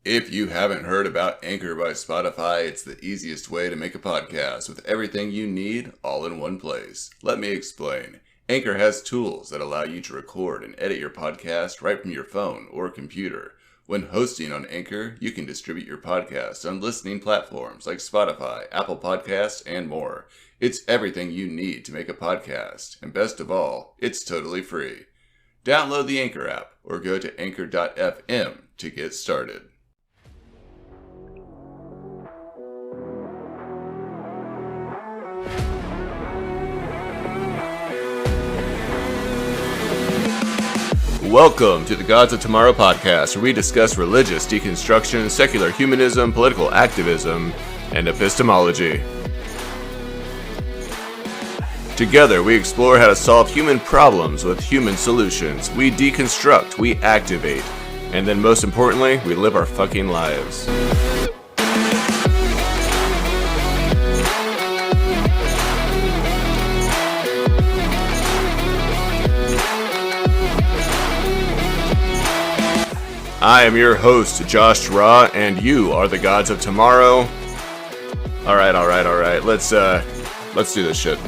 If you haven't heard about Anchor by Spotify, it's the easiest way to make a podcast with everything you need all in one place. Let me explain. Anchor has tools that allow you to record and edit your podcast right from your phone or computer. When hosting on Anchor, you can distribute your podcast on listening platforms like Spotify, Apple Podcasts, and more. It's everything you need to make a podcast, and best of all, it's totally free. Download the Anchor app or go to anchor.fm to get started. Welcome to the Gods of Tomorrow podcast, where we discuss religious deconstruction, secular humanism, political activism, and epistemology. Together, we explore how to solve human problems with human solutions. We deconstruct, we activate, and then most importantly, we live our fucking lives. I am your host, Josh Raw, and you are the Gods of Tomorrow. All right. Let's do this shit.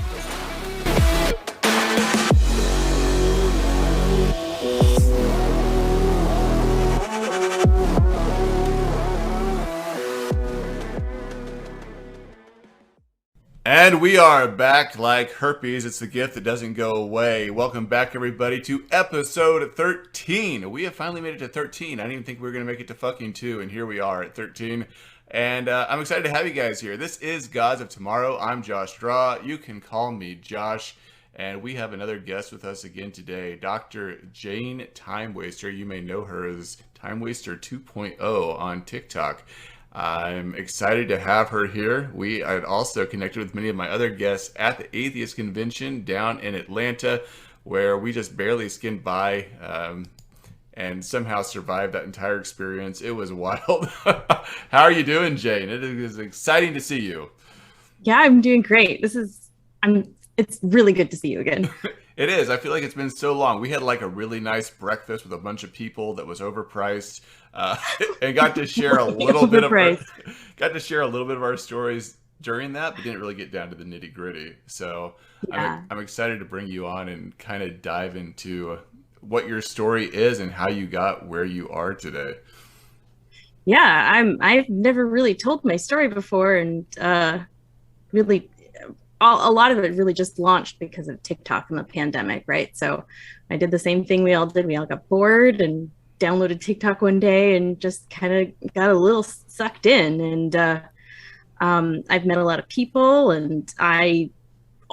And we are back like herpes. It's the gift that doesn't go away. Welcome back, everybody, to episode 13. We have finally made it to 13. I didn't even think we were going to make it to fucking 2, and here we are at 13. And I'm excited to have you guys here. This is Gods of Tomorrow. I'm Josh Straw. You can call me Josh. And we have another guest with us again today, Dr. Jane Timewaster. You may know her as Timewaster 2.0 on TikTok. I'm excited to have her here. I had also connected with many of my other guests at the Atheist Convention down in Atlanta, where we just barely skimmed by and somehow survived that entire experience. It was wild. How are you doing, Jane? It is exciting to see you. Yeah, I'm doing great. It's really good to see you again. It is. I feel like it's been so long. We had like a really nice breakfast with a bunch of people that was overpriced, and got to share a little bit of our stories during that, but didn't really get down to the nitty gritty. So yeah. I'm excited to bring you on and kind of dive into what your story is and how you got where you are today. Yeah, I've never really told my story before, and really. A lot of it really just launched because of TikTok and the pandemic, right? So I did the same thing we all did. We all got bored and downloaded TikTok one day and just kind of got a little sucked in. And I've met a lot of people, and I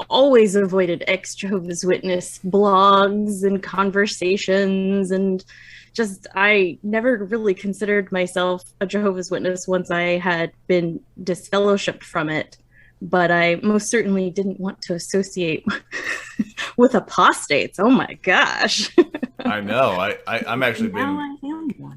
always avoided ex-Jehovah's Witness blogs and conversations, and just I never really considered myself a Jehovah's Witness once I had been disfellowshipped from it. But I most certainly didn't want to associate with apostates. Oh my gosh. I know. I'm actually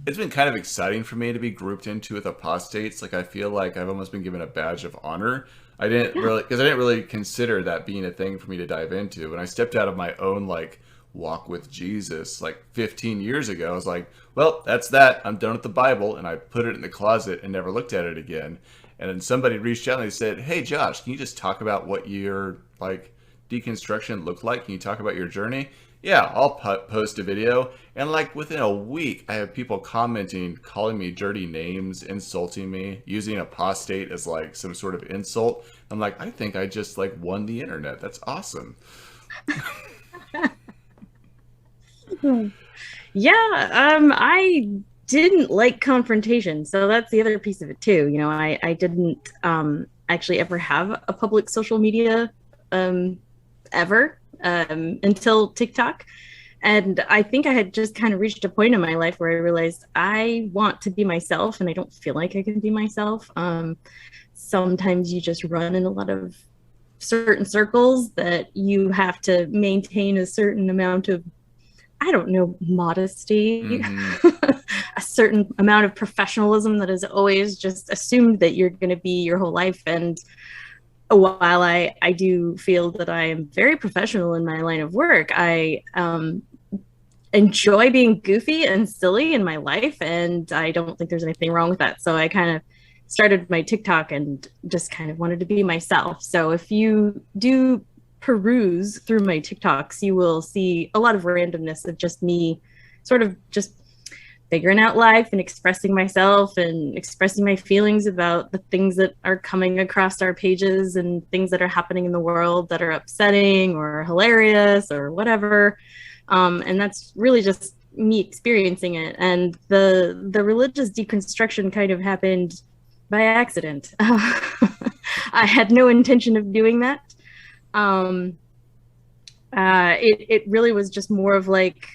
it's been kind of exciting for me to be grouped into with apostates. Like, I feel like I've almost been given a badge of honor. I didn't really consider that being a thing for me to dive into. When I stepped out of my own like walk with Jesus like 15 years ago, I was like, well, that's that. I'm done with the Bible, and I put it in the closet and never looked at it again. And then somebody reached out and they said, hey, Josh, can you just talk about what your like deconstruction looked like? Can you talk about your journey? Yeah, I'll post a video. And like within a week, I have people commenting, calling me dirty names, insulting me, using apostate as like some sort of insult. I'm like, I think I just like won the internet. That's awesome. Yeah, I didn't like confrontation, so that's the other piece of it too. You know, I didn't actually ever have a public social media ever until TikTok, and I think I had just kind of reached a point in my life where I realized I want to be myself, and I don't feel like I can be myself. Sometimes you just run in a lot of certain circles that you have to maintain a certain amount of, I don't know, modesty, a certain amount of professionalism that is always just assumed that you're going to be your whole life. And while I do feel that I am very professional in my line of work, I enjoy being goofy and silly in my life, and I don't think there's anything wrong with that. So I kind of started my TikTok and just kind of wanted to be myself. So if you do peruse through my TikToks, you will see a lot of randomness of just me sort of just figuring out life and expressing myself and expressing my feelings about the things that are coming across our pages and things that are happening in the world that are upsetting or hilarious or whatever. And that's really just me experiencing it. And the religious deconstruction kind of happened by accident. I had no intention of doing that. It really was just more of like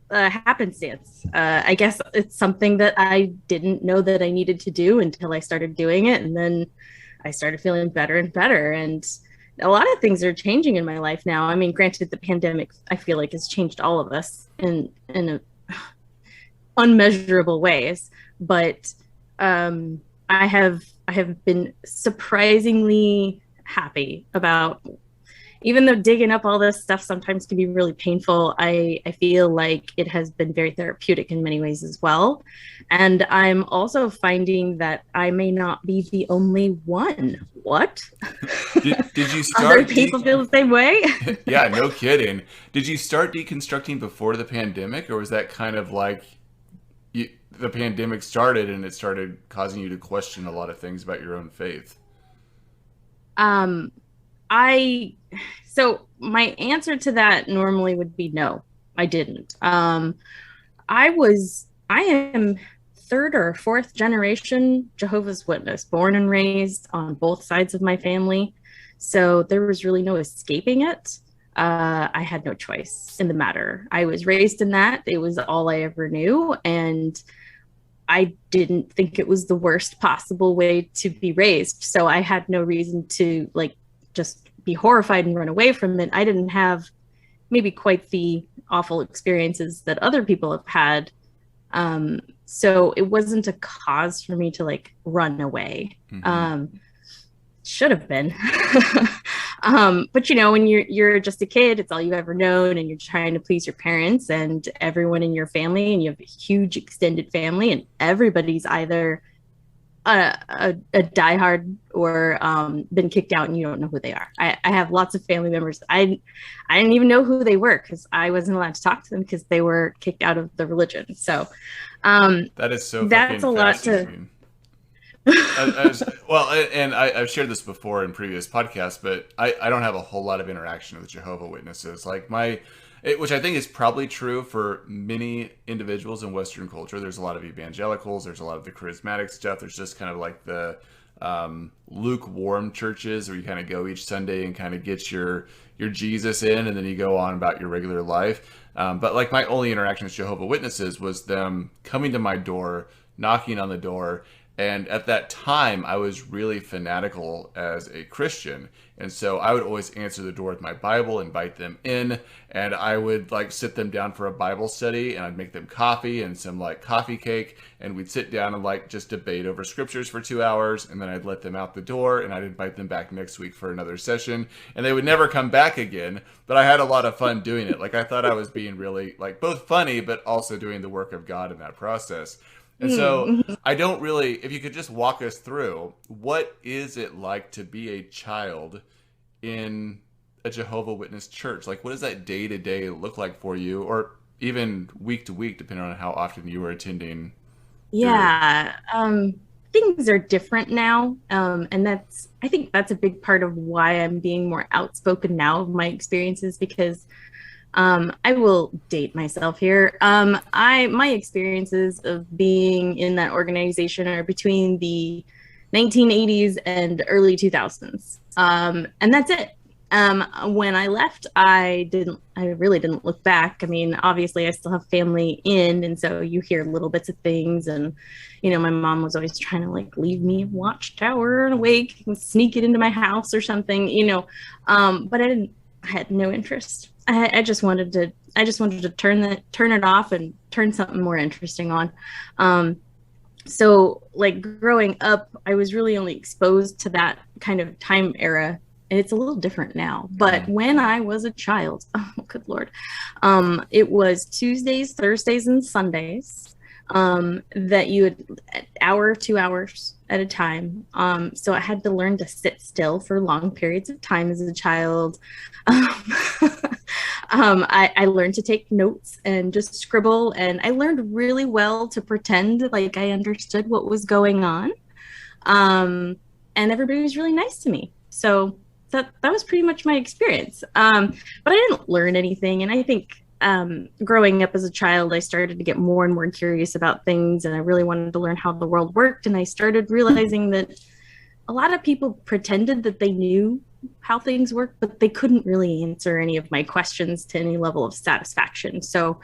a happenstance. I guess it's something that I didn't know that I needed to do until I started doing it. And then I started feeling better and better. And a lot of things are changing in my life now. I mean, granted, the pandemic, I feel like, has changed all of us in unmeasurable ways. But I have been surprisingly happy about, even though digging up all this stuff sometimes can be really painful, I feel like it has been very therapeutic in many ways as well. And I'm also finding that I may not be the only one. What? Did you start? Other people feel the same way? Yeah, no kidding. Did you start deconstructing before the pandemic, or was that kind of like the pandemic started and it started causing you to question a lot of things about your own faith? So my answer to that normally would be no, I didn't. I am third or fourth generation Jehovah's Witness, born and raised on both sides of my family. So there was really no escaping it. I had no choice in the matter. I was raised in that. It was all I ever knew. And I didn't think it was the worst possible way to be raised. So I had no reason to just be horrified and run away from it. I didn't have maybe quite the awful experiences that other people have had. So it wasn't a cause for me to run away. Mm-hmm. Should have been. But when you're just a kid, it's all you've ever known, and you're trying to please your parents and everyone in your family, and you have a huge extended family, and everybody's either a diehard or been kicked out and you don't know who they are. I have lots of family members. I didn't even know who they were because I wasn't allowed to talk to them because they were kicked out of the religion. So that is so that's a lot to I've shared this before in previous podcasts, but I don't have a whole lot of interaction with Jehovah Witnesses. Which I think is probably true for many individuals in Western culture. There's a lot of evangelicals. There's a lot of the charismatic stuff. There's just kind of like the lukewarm churches where you kind of go each Sunday and kind of get your Jesus in, and then you go on about your regular life. But my only interaction with Jehovah Witnesses was them coming to my door, knocking on the door. And at that time, I was really fanatical as a Christian. And so I would always answer the door with my Bible, invite them in, and I would sit them down for a Bible study, and I'd make them coffee and some coffee cake, and we'd sit down and just debate over scriptures for 2 hours, and then I'd let them out the door, and I'd invite them back next week for another session, and they would never come back again, but I had a lot of fun doing it. I thought I was being really both funny, but also doing the work of God in that process. And so I don't really, if you could just walk us through, what is it like to be a child in a Jehovah Witness church? What does that day to day look like for you, or even week to week, depending on how often you were attending? Yeah. Things are different now. And I think that's a big part of why I'm being more outspoken now of my experiences, because I will date myself here. My experiences of being in that organization are between the 1980s and early 2000s. And that's it. When I left, I really didn't look back. I mean, obviously I still have family and so you hear little bits of things, and, my mom was always trying to leave me a watchtower and awake and sneak it into my house or something, but I had no interest. I just wanted to turn it off and turn something more interesting on. So growing up, I was really only exposed to that kind of time era it's a little different now. But when I was a child, oh, good Lord, it was Tuesdays, Thursdays, and Sundays that you would hour, 2 hours at a time. So I had to learn to sit still for long periods of time as a child. I learned to take notes and just scribble, and I learned really well to pretend like I understood what was going on. And everybody was really nice to me. So that was pretty much my experience. But I didn't learn anything. And I think growing up as a child, I started to get more and more curious about things, and I really wanted to learn how the world worked. And I started realizing that a lot of people pretended that they knew how things work, but they couldn't really answer any of my questions to any level of satisfaction. So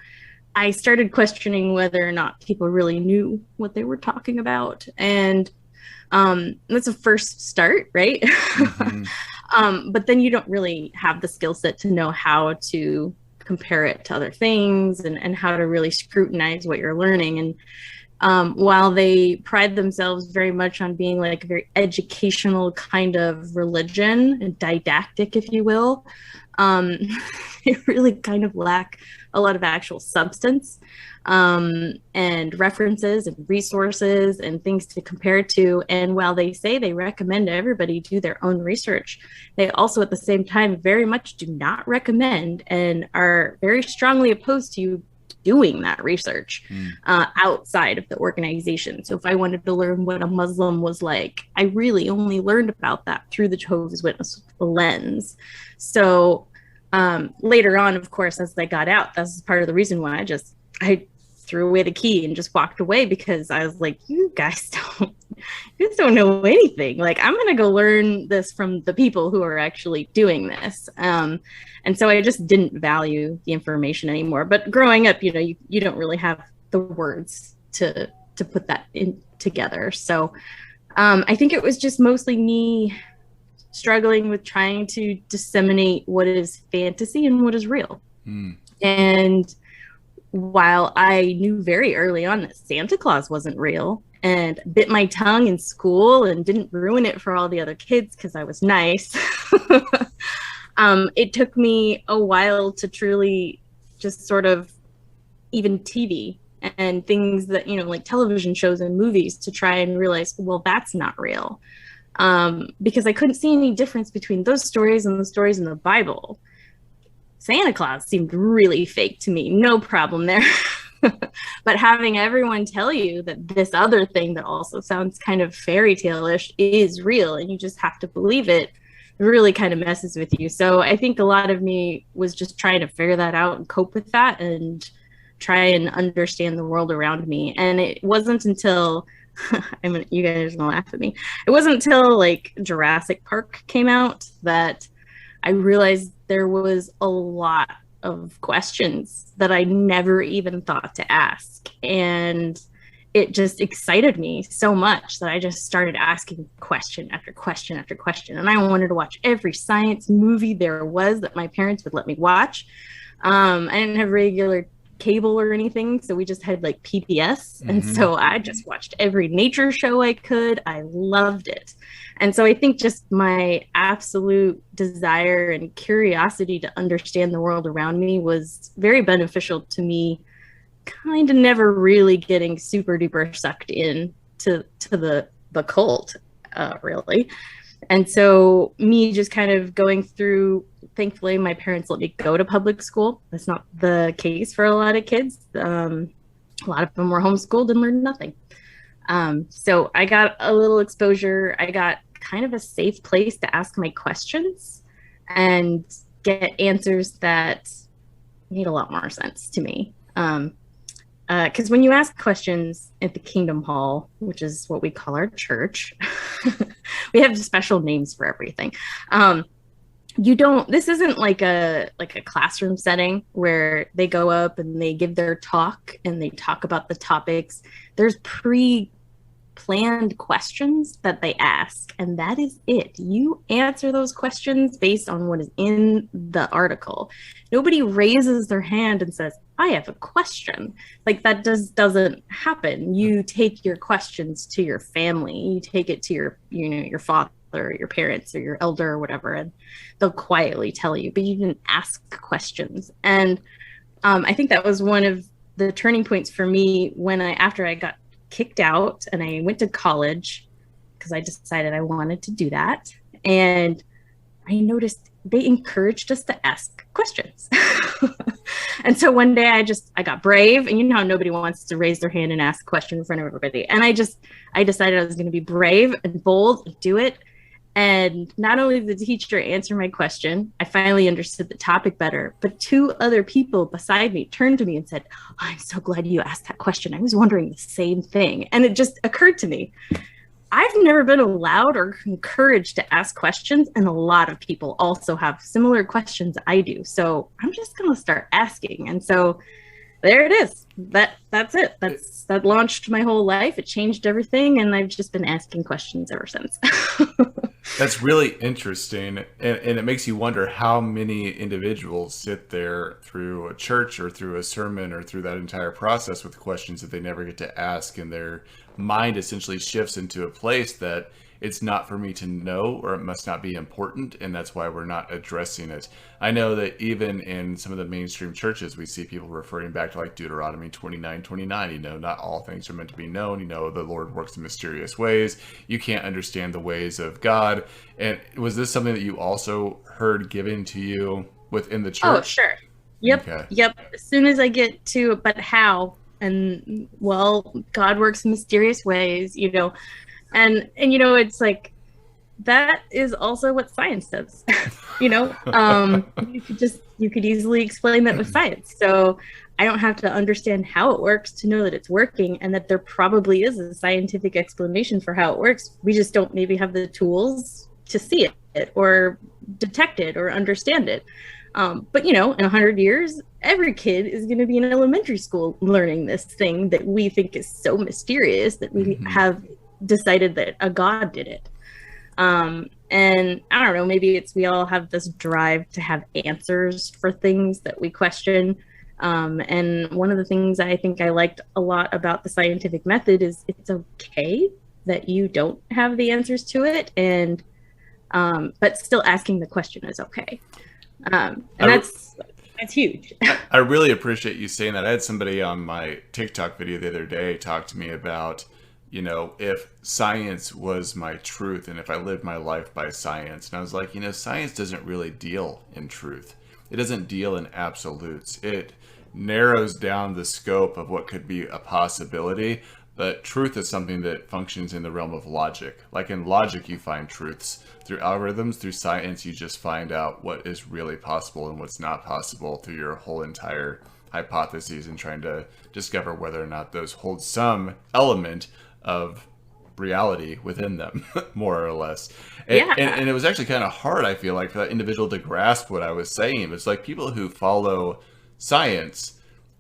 I started questioning whether or not people really knew what they were talking about. And that's a first start, right? Mm-hmm. But then you don't really have the skill set to know how to compare it to other things and how to really scrutinize what you're learning. And while they pride themselves very much on being like a very educational kind of religion, and didactic, if you will, they really kind of lack a lot of actual substance and references and resources and things to compare to. And while they say they recommend everybody do their own research, they also at the same time very much do not recommend and are very strongly opposed to you doing that research outside of the organization. So if I wanted to learn what a Muslim was like, I really only learned about that through the Jehovah's Witness lens. So later on, of course, as I got out, that's part of the reason why I threw away the key and just walked away, because I was like, you guys don't know anything. Like, I'm going to go learn this from the people who are actually doing this. And so I just didn't value the information anymore. But growing up, you don't really have the words to put that in together. So I think it was just mostly me struggling with trying to disseminate what is fantasy and what is real. And while I knew very early on that Santa Claus wasn't real, and bit my tongue in school and didn't ruin it for all the other kids because I was nice, it took me a while to truly just sort of, even TV and things that, like television shows and movies, to try and realize, well, that's not real. Because I couldn't see any difference between those stories and the stories in the Bible. Santa Claus seemed really fake to me, no problem there. But having everyone tell you that this other thing that also sounds kind of fairy tale-ish is real, and you just have to believe it, really kind of messes with you. So I think a lot of me was just trying to figure that out and cope with that and try and understand the world around me. And it wasn't until you guys are gonna laugh at me. It wasn't until like Jurassic Park came out that I realized there was a lot of questions that I never even thought to ask. And it just excited me so much that I just started asking question after question after question. And I wanted to watch every science movie there was that my parents would let me watch. I didn't have regular cable or anything, so we just had like PBS. And so I just watched every nature show I could. I loved it. And so I think just my absolute desire and curiosity to understand the world around me was very beneficial to me, kind of never really getting super duper sucked in to the cult, really. And so me just kind of going through, thankfully, my parents let me go to public school. That's not the case for a lot of kids. A lot of them were homeschooled and learned nothing. So I got a little exposure. I got kind of a safe place to ask my questions and get answers that made a lot more sense to me. Because when you ask questions at the Kingdom Hall, which is what we call our church, we have special names for everything. This isn't like a classroom setting where they go up and they give their talk and they talk about the topics. There's pre-planned questions that they ask, and that is it. You answer those questions based on what is in the article. Nobody raises their hand and says, I have a question. Like, that doesn't happen. You take your questions to your family. You take it to your father or your parents or your elder or whatever, and they'll quietly tell you, but you didn't ask questions. And I think that was one of the turning points for me when after I got kicked out and I went to college, because I decided I wanted to do that. And I noticed they encouraged us to ask questions. And so one day I got brave, and you know how nobody wants to raise their hand and ask a question in front of everybody. And I decided I was going to be brave and bold and do it. And not only did the teacher answer my question, I finally understood the topic better, but 2 other people beside me turned to me and said, "Oh, I'm so glad you asked that question. I was wondering the same thing." And it just occurred to me, I've never been allowed or encouraged to ask questions, and a lot of people also have similar questions I do. So I'm just going to start asking. And so there it is. That's it. That launched my whole life. It changed everything, and I've just been asking questions ever since. That's really interesting, and it makes you wonder how many individuals sit there through a church or through a sermon or through that entire process with questions that they never get to ask, and their mind essentially shifts into a place that it's not for me to know, or it must not be important, and that's why we're not addressing it. I know that even in some of the mainstream churches, we see people referring back to like Deuteronomy 29:29. You know, not all things are meant to be known. You know, the Lord works in mysterious ways. You can't understand the ways of God. And was this something that you also heard given to you within the church? Oh, sure. Yep. Okay. Yep. As soon as I get to, but how? And well, God works in mysterious ways, you know. And you know, it's like, that is also what science does. You know, you could easily explain that with science. So I don't have to understand how it works to know that it's working, and that there probably is a scientific explanation for how it works. We just don't maybe have the tools to see it or detect it or understand it. But you know, in 100 years, every kid is going to be in elementary school learning this thing that we think is so mysterious that we have decided that a God did it. And I don't know, maybe we all have this drive to have answers for things that we question. And one of the things I think I liked a lot about the scientific method is it's okay that you don't have the answers to it, and but still asking the question is okay. And that's huge. I really appreciate you saying that. I had somebody on my TikTok video the other day talk to me about, you know, if science was my truth and if I lived my life by science. And I was like, you know, science doesn't really deal in truth. It doesn't deal in absolutes. It narrows down the scope of what could be a possibility. But truth is something that functions in the realm of logic. Like in logic, you find truths. Through algorithms, through science, you just find out what is really possible and what's not possible through your whole entire hypotheses and trying to discover whether or not those hold some element of reality within them, more or less. And it was actually kind of hard, I feel like, for that individual to grasp what I was saying. It's like people who follow science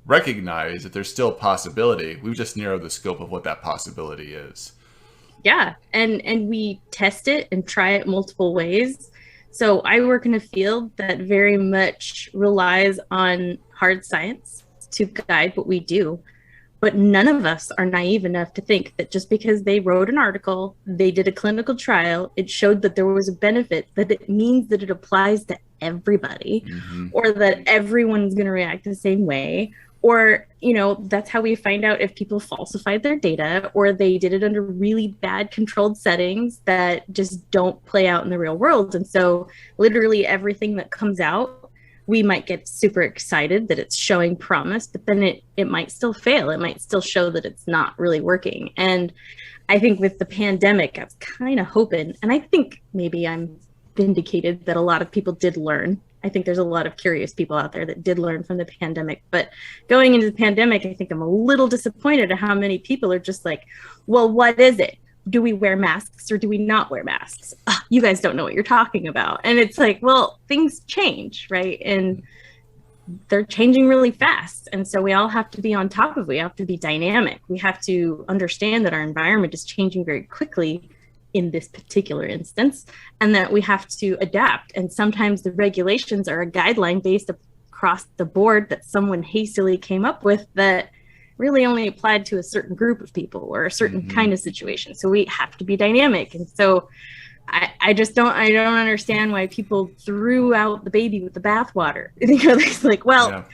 recognize that there's still possibility. We've just narrowed the scope of what that possibility is. Yeah, and we test it and try it multiple ways. So I work in a field that very much relies on hard science to guide what we do. But none of us are naive enough to think that just because they wrote an article, they did a clinical trial, it showed that there was a benefit, that it means that it applies to everybody, or that everyone's going to react the same way. Or, you know, that's how we find out if people falsified their data, or they did it under really bad controlled settings that just don't play out in the real world. And so literally everything that comes out, we might get super excited that it's showing promise, but then it might still fail. It might still show that it's not really working. And I think with the pandemic, I was kind of hoping, and I think maybe I'm vindicated that a lot of people did learn. I think there's a lot of curious people out there that did learn from the pandemic. But going into the pandemic, I think I'm a little disappointed at how many people are just like, well, what is it? Do we wear masks or do we not wear masks? You guys don't know what you're talking about. And it's like, well, things change, right? And they're changing really fast. And so we all have to be on top of it. We have to be dynamic. We have to understand that our environment is changing very quickly in this particular instance, and that we have to adapt. And sometimes the regulations are a guideline based across the board that someone hastily came up with that really only applied to a certain group of people or a certain kind of situation. So we have to be dynamic. And so I just I don't understand why people threw out the baby with the bathwater. It's like, well, Yeah.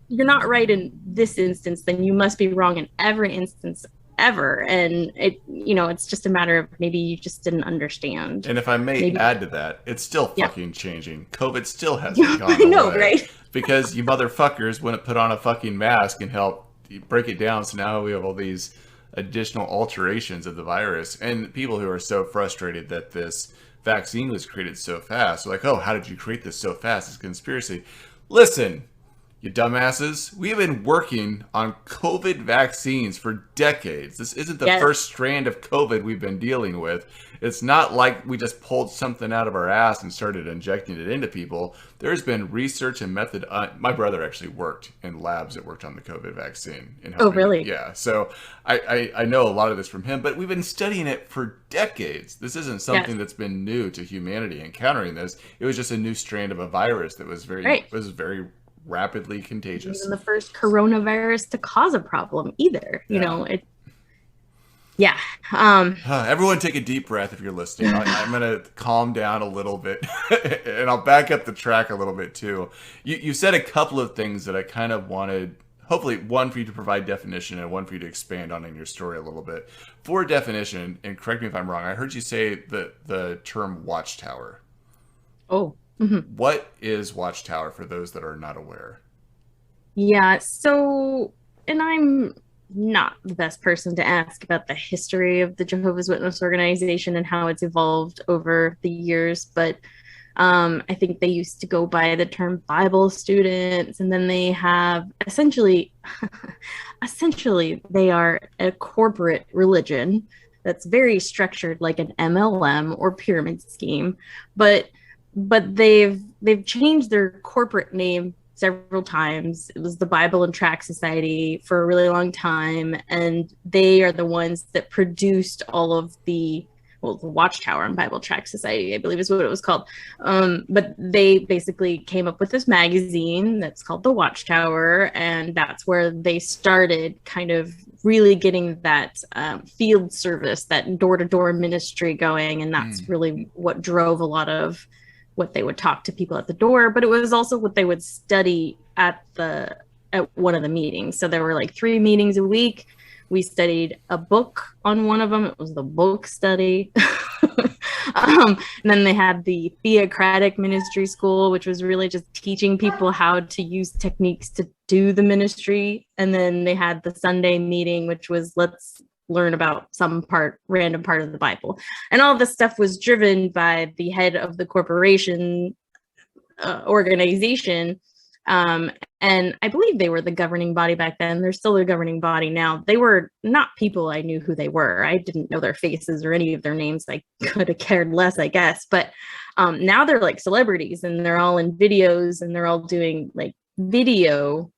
you're not right in this instance, then you must be wrong in every instance ever. And it's just a matter of maybe you just didn't understand. And if I may maybe. add to that, it's still Yeah. fucking changing. COVID still hasn't gone I know, away. right? Because you motherfuckers wouldn't put on a fucking mask and help break it down. So now we have all these additional alterations of the virus. And people who are so frustrated that this vaccine was created so fast. Like, oh, how did you create this so fast? It's a conspiracy. Listen, you dumbasses, we have been working on COVID vaccines for decades. This isn't the first strand of COVID we've been dealing with. It's not like we just pulled something out of our ass and started injecting it into people. There's been research and method. My brother actually worked in labs that worked on the COVID vaccine. Oh, really? Yeah. So I know a lot of this from him, but we've been studying it for decades. This isn't something that's been new to humanity encountering this. It was just a new strand of a virus that was very rapidly contagious. Even the first coronavirus to cause a problem either. You know, it. Yeah. Everyone take a deep breath if you're listening. I'm going to calm down a little bit and I'll back up the track a little bit too. You said a couple of things that I kind of wanted, hopefully one for you to provide definition and one for you to expand on in your story a little bit. For definition, and correct me if I'm wrong, I heard you say the term watchtower. Oh. Mm-hmm. What is watchtower for those that are not aware? Yeah, so, and I'm not the best person to ask about the history of the Jehovah's Witness organization and how it's evolved over the years, but I think they used to go by the term Bible students, and then they have essentially they are a corporate religion that's very structured like an MLM or pyramid scheme, but they've changed their corporate name several times. It was the Bible and Tract Society for a really long time, and they are the ones that produced all of the Watchtower and Bible Tract Society, I believe is what it was called. But they basically came up with this magazine that's called The Watchtower, and that's where they started kind of really getting that field service, that door-to-door ministry going, and that's really what drove a lot of what they would talk to people at the door, but it was also what they would study at one of the meetings. So there were like 3 meetings a week. We studied a book on one of them. It was the book study. And then they had the theocratic ministry school, which was really just teaching people how to use techniques to do the ministry. And then they had the Sunday meeting, which was let's learn about some random part of the Bible. And all this stuff was driven by the head of the corporation organization. And I believe they were the governing body back then. They're still the governing body now. They were not people I knew who they were. I didn't know their faces or any of their names. I could have cared less, I guess. But now they're like celebrities, and they're all in videos, and they're all doing like video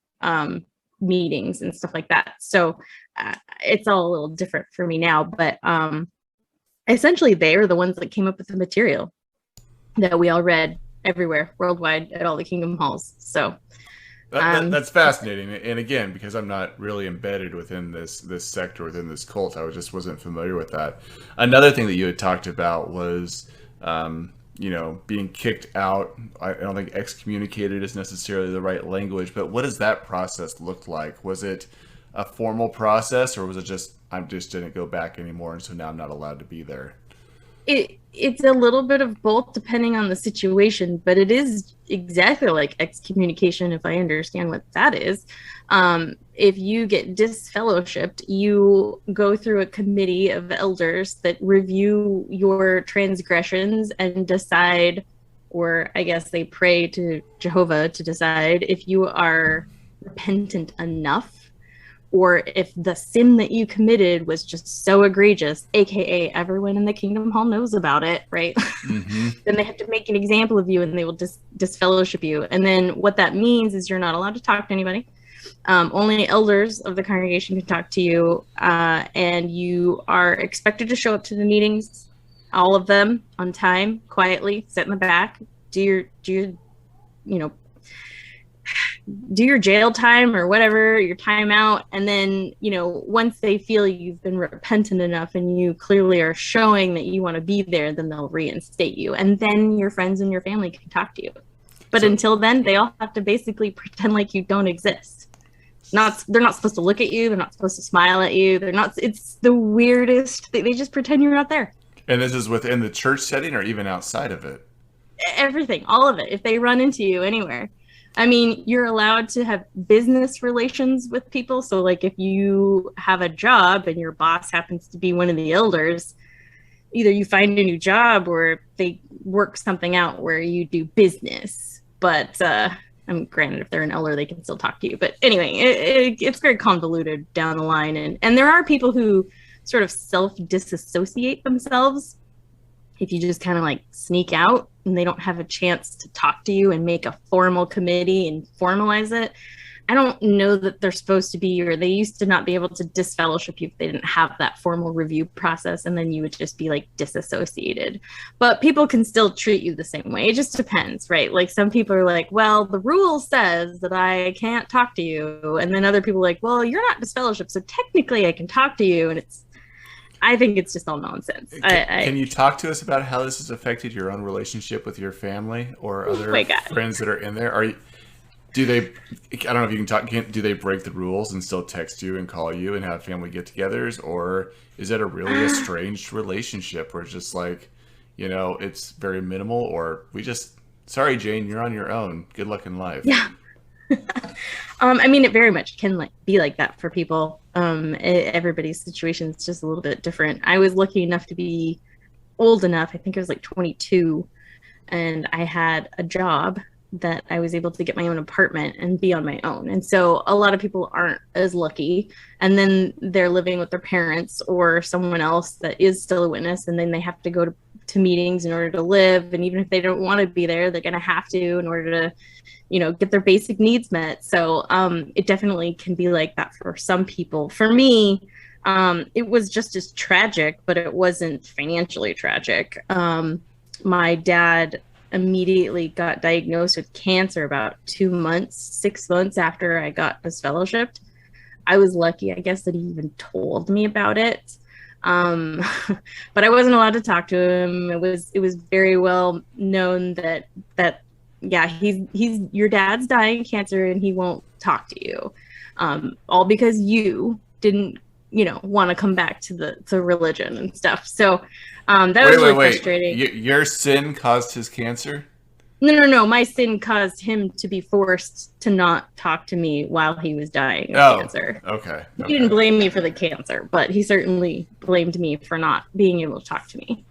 meetings and stuff like that. So it's all a little different for me now, but essentially they are the ones that came up with the material that we all read everywhere worldwide at all the Kingdom halls. So that's fascinating. And again, because I'm not really embedded within this sector, within this cult, I just wasn't familiar with that. Another thing that you had talked about was being kicked out. I don't think excommunicated is necessarily the right language, but what does that process look like? Was it a formal process, or was it just I just didn't go back anymore, and so now I'm not allowed to be there? It's a little bit of both depending on the situation, but it is exactly like excommunication, if I understand what that is. If you get disfellowshipped, you go through a committee of elders that review your transgressions and decide, or I guess they pray to Jehovah to decide if you are repentant enough, or if the sin that you committed was just so egregious, aka everyone in the Kingdom Hall knows about it, right? Mm-hmm. Then they have to make an example of you, and they will disfellowship you. And then what that means is you're not allowed to talk to anybody. Only elders of the congregation can talk to you, and you are expected to show up to the meetings, all of them, on time, quietly, sit in the back, do your do your jail time or whatever, your time out. And then, once they feel you've been repentant enough and you clearly are showing that you want to be there, then they'll reinstate you. And then your friends and your family can talk to you. But until then, they all have to basically pretend like you don't exist. They're not supposed to look at you. They're not supposed to smile at you. It's the weirdest thing. They just pretend you're not there. And this is within the church setting or even outside of it? Everything, all of it. If they run into you anywhere. I mean, you're allowed to have business relations with people. So like if you have a job and your boss happens to be one of the elders, either you find a new job or they work something out where you do business. But granted, if they're an elder, they can still talk to you. But anyway, it's very convoluted down the line. And there are people who sort of self-disassociate themselves if you just kind of like sneak out and they don't have a chance to talk to you and make a formal committee and formalize it. I don't know that they're supposed to be, or they used to not be able to disfellowship you if they didn't have that formal review process, and then you would just be like disassociated. But people can still treat you the same way. It just depends, right? Like some people are like, well, the rule says that I can't talk to you. And then other people are like, well, you're not disfellowshipped, so technically I can talk to you. And I think it's just all nonsense. Can you talk to us about how this has affected your own relationship with your family or other friends that are in there? Do they, I don't know if you can talk, do they break the rules and still text you and call you and have family get-togethers? Or is it a really estranged relationship where it's just like, it's very minimal, or sorry, Jane, you're on your own. Good luck in life. Yeah. I mean, it very much can be like that for people. Everybody's situation is just a little bit different. I was lucky enough to be old enough, I think I was like 22, and I had a job that I was able to get my own apartment and be on my own. And so a lot of people aren't as lucky, and then they're living with their parents or someone else that is still a witness, and then they have to go to meetings in order to live. And even if they don't want to be there, they're going to have to in order to get their basic needs met. So it definitely can be like that for some people. For me, it was just as tragic, but it wasn't financially tragic. My dad immediately got diagnosed with cancer about 6 months after I got disfellowshipped. I was lucky, I guess, that he even told me about it. But I wasn't allowed to talk to him. It was very well known that yeah, he's your dad's dying of cancer and he won't talk to you. All because you didn't, want to come back to the religion and stuff. So that was really frustrating. Your sin caused his cancer? No. My sin caused him to be forced to not talk to me while he was dying of cancer. Okay. He didn't blame me for the cancer, but he certainly blamed me for not being able to talk to me.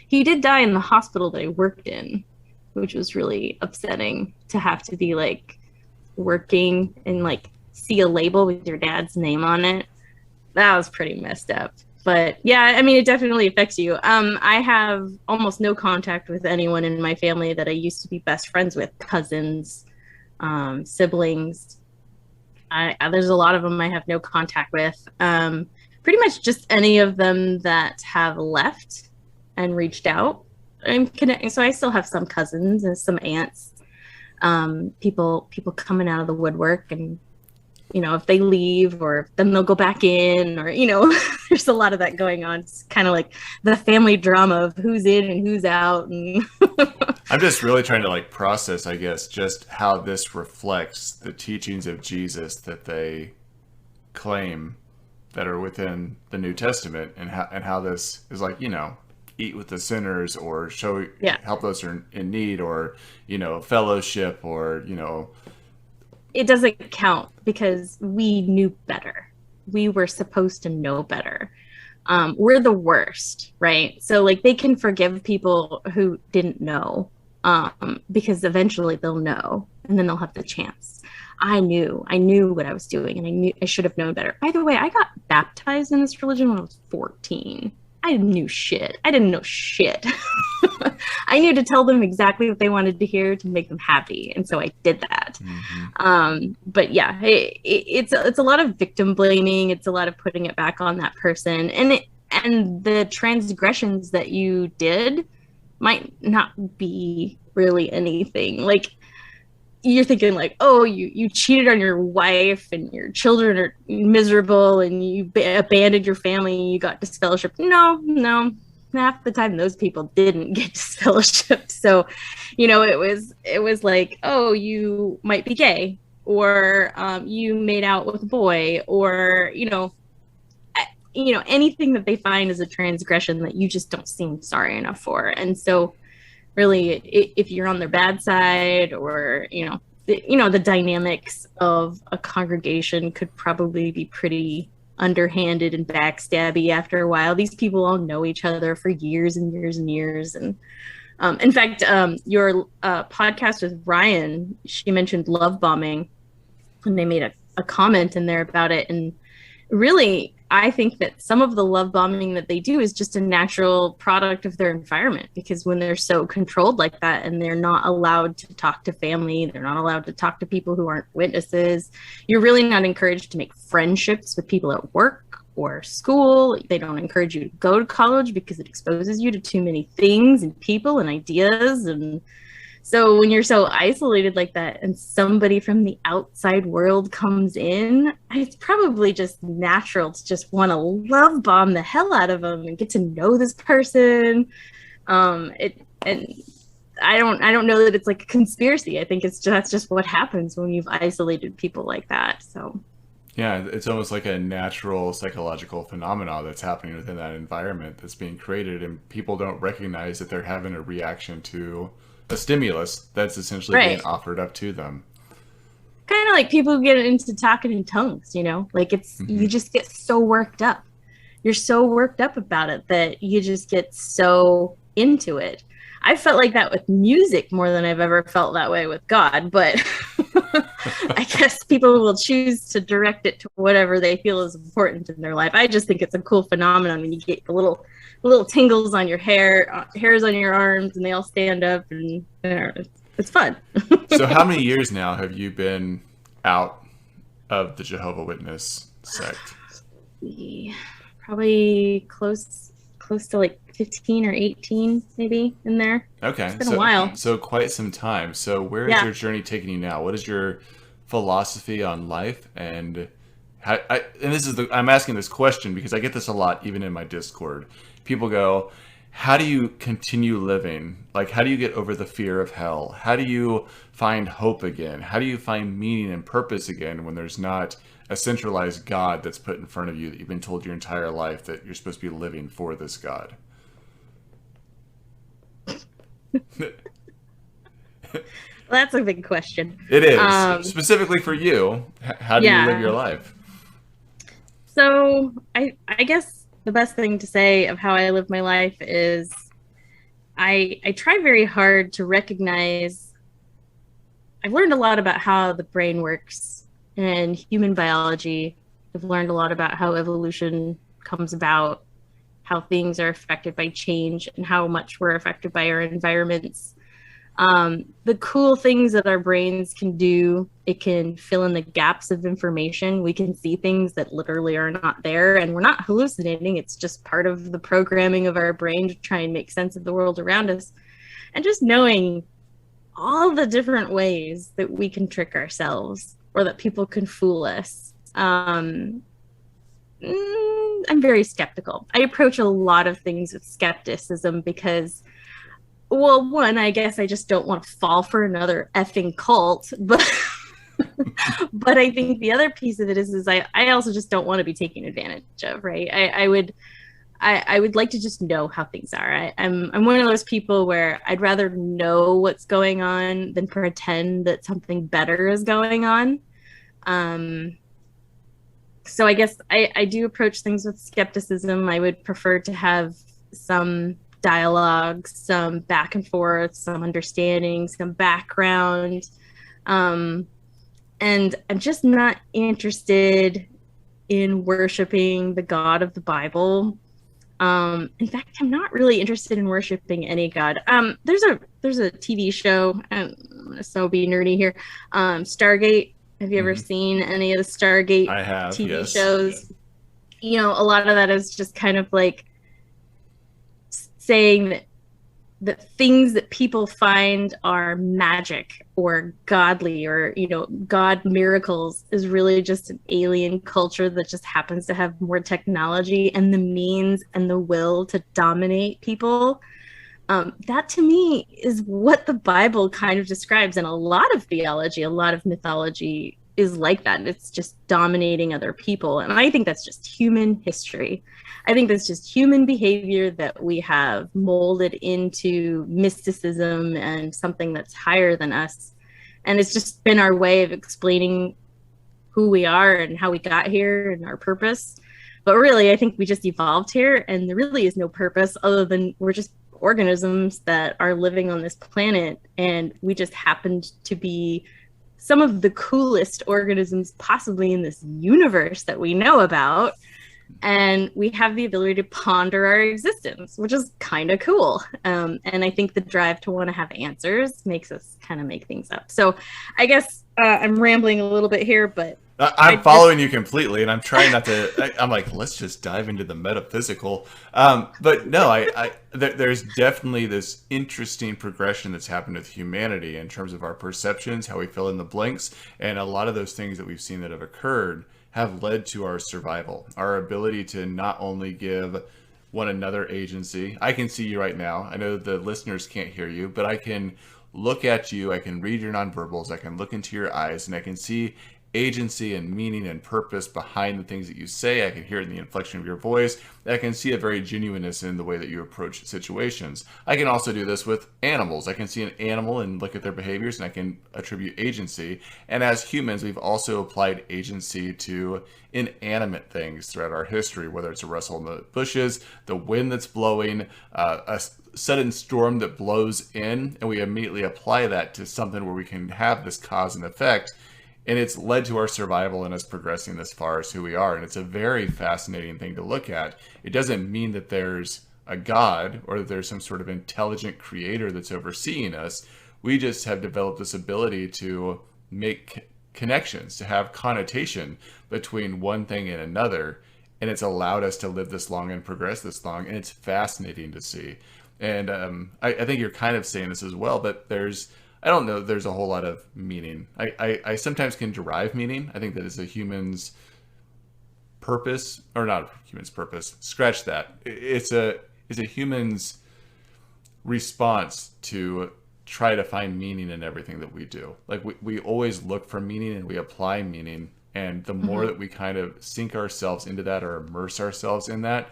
He did die in the hospital that I worked in, which was really upsetting to have to be like working and like see a label with your dad's name on it. That was pretty messed up. But yeah, I mean, it definitely affects you. I have almost no contact with anyone in my family that I used to be best friends with, cousins, siblings. There's a lot of them I have no contact with. Pretty much just any of them that have left and reached out. I'm connecting, so I still have some cousins and some aunts, people coming out of the woodwork, and if they leave, or then they'll go back in, or there's a lot of that going on. It's kind of like the family drama of who's in and who's out. And I'm just really trying to process, I guess, just how this reflects the teachings of Jesus that they claim that are within the New Testament, and how this is eat with the sinners, or help those who are in need, or fellowship, or it doesn't count because we knew better. We were supposed to know better. We're the worst, right? So they can forgive people who didn't know, because eventually they'll know, and then they'll have the chance. I knew what I was doing, and I should have known better. By the way, I got baptized in this religion when I was 14. I knew shit. I didn't know shit. I knew to tell them exactly what they wanted to hear to make them happy, and so I did that. Mm-hmm. But yeah, it's a lot of victim blaming. It's a lot of putting it back on that person, and the transgressions that you did might not be really anything. you're thinking like, oh, you cheated on your wife and your children are miserable and you abandoned your family and you got disfellowshipped. No, half the time those people didn't get disfellowshipped. So, it was like, oh, you might be gay, or you made out with a boy, or anything that they find is a transgression that you just don't seem sorry enough for. And so really, if you're on their bad side, or the dynamics of a congregation could probably be pretty underhanded and backstabby after a while. These people all know each other for years and years and years. And in fact, your podcast with Ryan, she mentioned love bombing, and they made a comment in there about it. And really, I think that some of the love bombing that they do is just a natural product of their environment, because when they're so controlled like that and they're not allowed to talk to family, they're not allowed to talk to people who aren't witnesses, you're really not encouraged to make friendships with people at work or school. They don't encourage you to go to college because it exposes you to too many things and people and ideas. And so when you're so isolated like that and somebody from the outside world comes in, it's probably just natural to just want to love bomb the hell out of them and get to know this person. And I don't know that it's like a conspiracy. I think that's just what happens when you've isolated people like that. So yeah, it's almost like a natural psychological phenomenon that's happening within that environment that's being created, and people don't recognize that they're having a reaction to a stimulus that's essentially being offered up to them. Kind of like people who get into talking in tongues, like it's, you just get so worked up. You're so worked up about it that you just get so into it. I felt like that with music more than I've ever felt that way with God, but I guess people will choose to direct it to whatever they feel is important in their life. I just think it's a cool phenomenon when you get the little tingles on your hairs on your arms, and they all stand up, and it's fun. So how many years now have you been out of the Jehovah Witness sect? Probably close to like 15 or 18, maybe, in there. Okay. It's been a while. So quite some time. So where is your journey taking you now? What is your philosophy on life? And I'm asking this question because I get this a lot, even in my Discord. People go, how do you continue living? Like, how do you get over the fear of hell? How do you find hope again? How do you find meaning and purpose again when there's not a centralized God that's put in front of you that you've been told your entire life that you're supposed to be living for this God? Well, that's a big question. It is. Specifically for you, how do you live your life? So I guess the best thing to say of how I live my life is I try very hard to recognize. I've learned a lot about how the brain works and human biology. I've learned a lot about how evolution comes about, how things are affected by change, and how much we're affected by our environments. The cool things that our brains can do, it can fill in the gaps of information. We can see things that literally are not there, and we're not hallucinating. It's just part of the programming of our brain to try and make sense of the world around us. And just knowing all the different ways that we can trick ourselves or that people can fool us. I'm very skeptical. I approach a lot of things with skepticism because, well, one, I guess I just don't want to fall for another effing cult, but but I think the other piece of it is I also just don't want to be taken advantage of, right? I would like to just know how things are. I'm one of those people where I'd rather know what's going on than pretend that something better is going on. So I guess I do approach things with skepticism. I would prefer to have some dialogue, some back and forth, some understanding, some background. And I'm just not interested in worshiping the God of the Bible. In fact, I'm not really interested in worshiping any God. There's a TV show, I'm gonna so be nerdy here. Stargate. Have you ever seen any of the Stargate TV shows? Yeah. A lot of that is just kind of like saying that that things that people find are magic or godly or, God miracles is really just an alien culture that just happens to have more technology and the means and the will to dominate people. That to me is what the Bible kind of describes. And a lot of theology, a lot of mythology is like that. It's just dominating other people. And I think that's just human history. I think that's just human behavior that we have molded into mysticism and something that's higher than us. And it's just been our way of explaining who we are and how we got here and our purpose. But really, I think we just evolved here, and there really is no purpose other than we're just organisms that are living on this planet, and we just happened to be some of the coolest organisms possibly in this universe that we know about, and we have the ability to ponder our existence, which is kind of cool. And I think the drive to want to have answers makes us kind of make things up. So I guess I'm rambling a little bit here, but I'm following you completely, and I'm trying not to. I'm like, let's just dive into the metaphysical. But no, there's definitely this interesting progression that's happened with humanity in terms of our perceptions, how we fill in the blanks, and a lot of those things that we've seen that have occurred have led to our survival, our ability to not only give one another agency. I can see you right now. I know the listeners can't hear you, but I can look at you. I can read your nonverbals. I can look into your eyes, and I can see agency and meaning and purpose behind the things that you say. I can hear it in the inflection of your voice. I can see a very genuineness in the way that you approach situations. I can also do this with animals. I can see an animal and look at their behaviors, and I can attribute agency. And as humans, we've also applied agency to inanimate things throughout our history, whether it's a rustle in the bushes, the wind that's blowing, a sudden storm that blows in, and we immediately apply that to something where we can have this cause and effect. And it's led to our survival and us progressing this far as who we are. And it's a very fascinating thing to look at. It doesn't mean that there's a God or that there's some sort of intelligent creator that's overseeing us. We just have developed this ability to make connections, to have connotation between one thing and another. And it's allowed us to live this long and progress this long. And it's fascinating to see. And I think you're kind of saying this as well, but I don't know, there's a whole lot of meaning. I sometimes can derive meaning. I think that is a human's purpose, or not a human's purpose. Scratch that. It's a human's response to try to find meaning in everything that we do. Like we always look for meaning and we apply meaning. And the more that we kind of sink ourselves into that or immerse ourselves in that,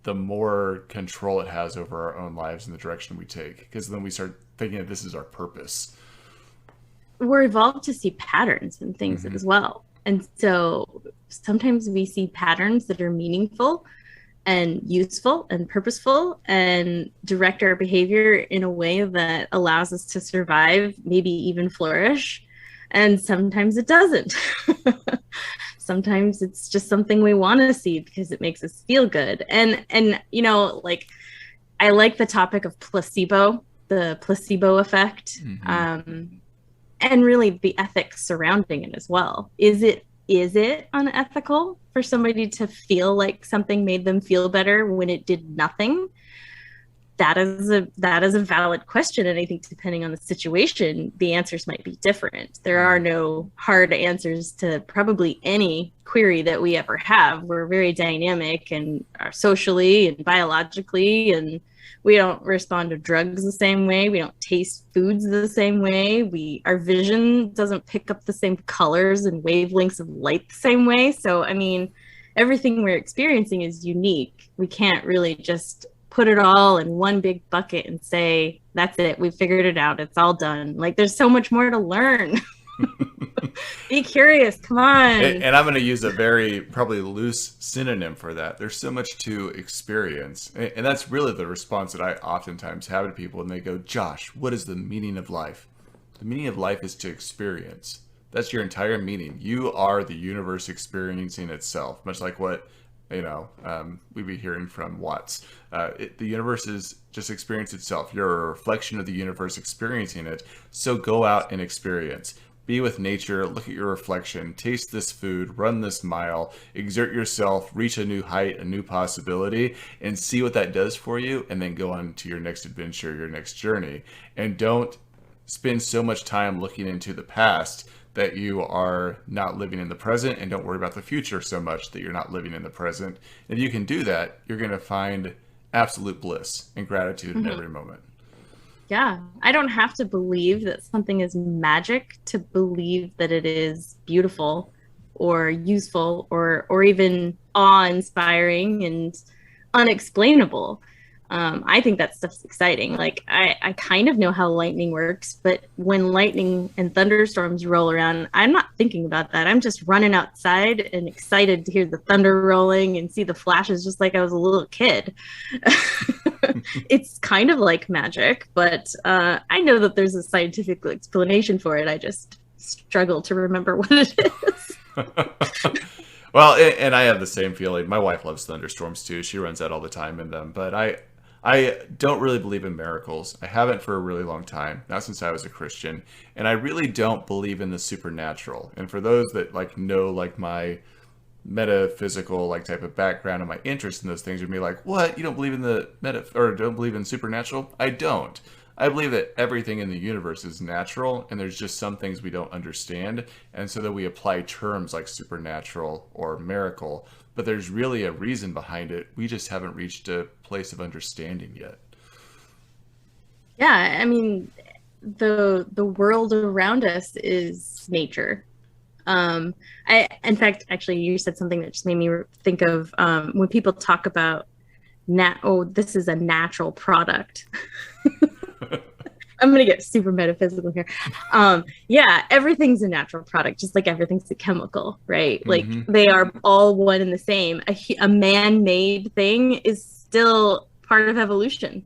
the more control it has over our own lives and the direction we take. Because then we start thinking that this is our purpose. We're evolved to see patterns in things as well. And so sometimes we see patterns that are meaningful and useful and purposeful and direct our behavior in a way that allows us to survive, maybe even flourish. And sometimes it doesn't. Sometimes it's just something we want to see because it makes us feel good. And like, I like the topic of placebo, the placebo effect, and really the ethics surrounding it as well. Is it unethical for somebody to feel like something made them feel better when it did nothing? That is a valid question, and I think depending on the situation, the answers might be different. There are no hard answers to probably any query that we ever have. We're very dynamic and are socially and biologically, and we don't respond to drugs the same way. We don't taste foods the same way. Our vision doesn't pick up the same colors and wavelengths of light the same way. So, I mean, everything we're experiencing is unique. We can't really just put it all in one big bucket and say, that's it, we figured it out, it's all done. Like, there's so much more to learn. Be curious, come on. And I'm going to use a very probably loose synonym for that. There's so much to experience. And that's really the response that I oftentimes have to people when they go, Josh, what is the meaning of life? The meaning of life is to experience. That's your entire meaning. You are the universe experiencing itself, much like what we'd be hearing from Watts. The universe is just experience itself. You're a reflection of the universe experiencing it. So go out and experience. be with nature, look at your reflection, taste this food, run this mile, exert yourself, reach a new height, a new possibility, and see what that does for you, and then go on to your next adventure, your next journey. And don't spend so much time looking into the past that you are not living in the present, and don't worry about the future so much that you're not living in the present. If you can do that, you're going to find absolute bliss and gratitude in every moment. Yeah, I don't have to believe that something is magic to believe that it is beautiful or useful or even awe-inspiring and unexplainable. I think that stuff's exciting. Like I kind of know how lightning works, but when lightning and thunderstorms roll around, I'm not thinking about that. I'm just running outside and excited to hear the thunder rolling and see the flashes just like I was a little kid. It's kind of like magic, but I know that there's a scientific explanation for it. I just struggle to remember what it is. Well, and I have the same feeling. My wife loves thunderstorms too. She runs out all the time in them. But I don't really believe in miracles. I haven't for a really long time, not since I was a Christian. And I really don't believe in the supernatural. And for those that know my metaphysical type of background and my interest in those things, would be like, what? You don't believe in the or don't believe in supernatural? I don't. I believe that everything in the universe is natural, and there's just some things we don't understand, and so that we apply terms like supernatural or miracle, but there's really a reason behind it. We just haven't reached a place of understanding yet. Yeah, I mean, the world around us is nature. In fact, actually, you said something that just made me think of when people talk about this is a natural product. I'm going to get super metaphysical here. Yeah, everything's a natural product, just like everything's a chemical, right? Mm-hmm. Like they are all one and the same. A man-made thing is still part of evolution